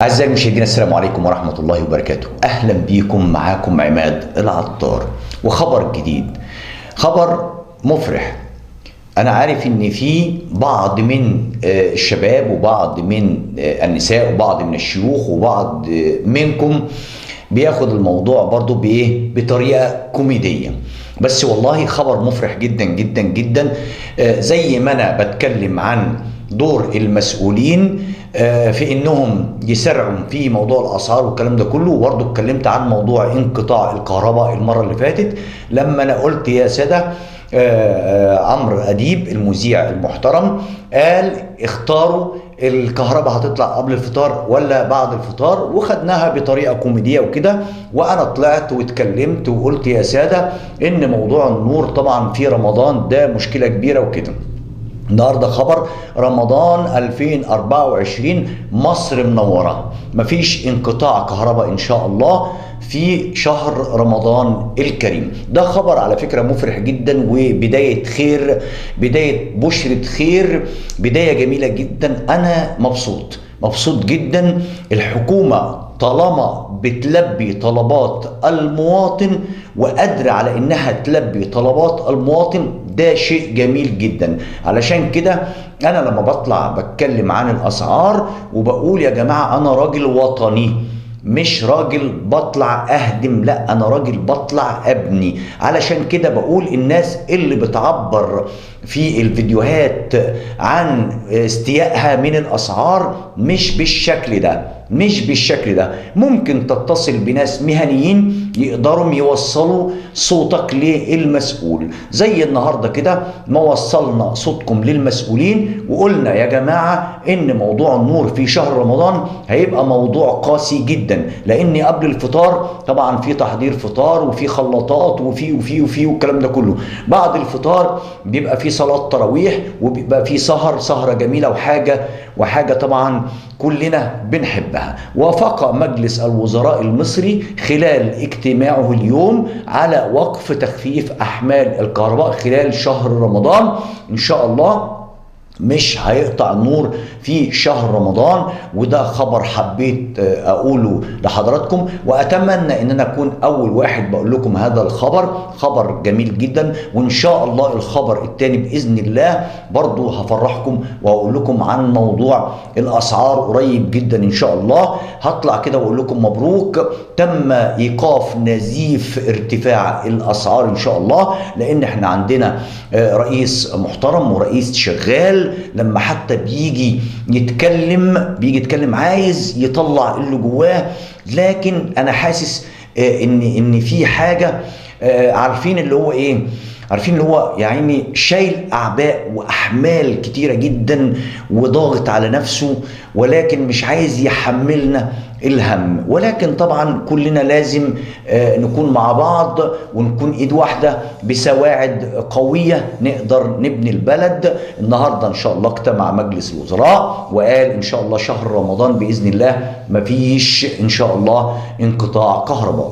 أعزائي المشاهدين، السلام عليكم ورحمة الله وبركاته. أهلا بيكم، معاكم عماد العطار وخبر جديد، خبر مفرح. أنا عارف إن في بعض من الشباب وبعض من النساء وبعض من الشيوخ وبعض منكم بياخد الموضوع برضو بطريقة كوميدية، بس والله خبر مفرح جدا جدا جدا. زي ما أنا بتكلم عن دور المسؤولين في انهم يسرعوا في موضوع الاسعار والكلام ده كله، وبرضه اتكلمت عن موضوع انقطاع الكهرباء المره اللي فاتت لما انا قلت يا ساده عمرو اديب المذيع المحترم قال اختاروا الكهرباء هتطلع قبل الفطار ولا بعد الفطار، وخدناها بطريقه كوميديه وكده. وانا طلعت واتكلمت وقلت يا ساده ان موضوع النور طبعا في رمضان ده مشكله كبيره وكده. النهارده خبر رمضان 2024 مصر منوره، مفيش انقطاع كهرباء ان شاء الله في شهر رمضان الكريم. ده خبر على فكره مفرح جدا وبدايه خير، بدايه بشرة خير، بدايه جميله جدا. انا مبسوط جدا. الحكومه طالما بتلبي طلبات المواطن وقادرة على انها تلبي طلبات المواطن، ده شيء جميل جدا. علشان كده انا لما بطلع بتكلم عن الاسعار وبقول يا جماعة انا راجل وطني، مش راجل بطلع اهدم، لا انا راجل بطلع ابني. علشان كده بقول الناس اللي بتعبر في الفيديوهات عن استيائها من الاسعار مش بالشكل ده. ممكن تتصل بناس مهنيين يقدروا يوصلوا صوتك للمسؤول، زي النهارده كده ما وصلنا صوتكم للمسؤولين وقلنا يا جماعه ان موضوع النور في شهر رمضان هيبقى موضوع قاسي جدا، لان قبل الفطار طبعا في تحضير فطار وفي خلاطات وفي والكلام ده كله. بعد الفطار بيبقى في صلاه تراويح وبيبقى في سهره جميله وحاجه طبعا كلنا بنحبها. وافق مجلس الوزراء المصري خلال اجتماعه اليوم على وقف تخفيف احمال الكهرباء خلال شهر رمضان. ان شاء الله مش هيقطع النور في شهر رمضان، وده خبر حبيت اقوله لحضراتكم، واتمنى ان انا اكون اول واحد بقول لكم هذا الخبر. خبر جميل جدا، وان شاء الله الخبر التاني باذن الله برضو هفرحكم واقول لكم عن موضوع الاسعار قريب جدا ان شاء الله. هطلع كده واقول لكم مبروك، تم ايقاف نزيف ارتفاع الاسعار ان شاء الله، لان احنا عندنا رئيس محترم ورئيس شغال. لما حتى بيجي يتكلم عايز يطلع اللي جواه، لكن انا حاسس ان في حاجه عارفين اللي هو ايه، عارفين اللي هو يعني شايل اعباء واحمال كتيره جدا وضاغط على نفسه، ولكن مش عايز يحملنا الهم. ولكن طبعا كلنا لازم نكون مع بعض ونكون ايد واحده بسواعد قويه نقدر نبني البلد. النهارده ان شاء الله اجتمع مجلس الوزراء وقال ان شاء الله شهر رمضان باذن الله مفيش ان شاء الله انقطاع كهرباء.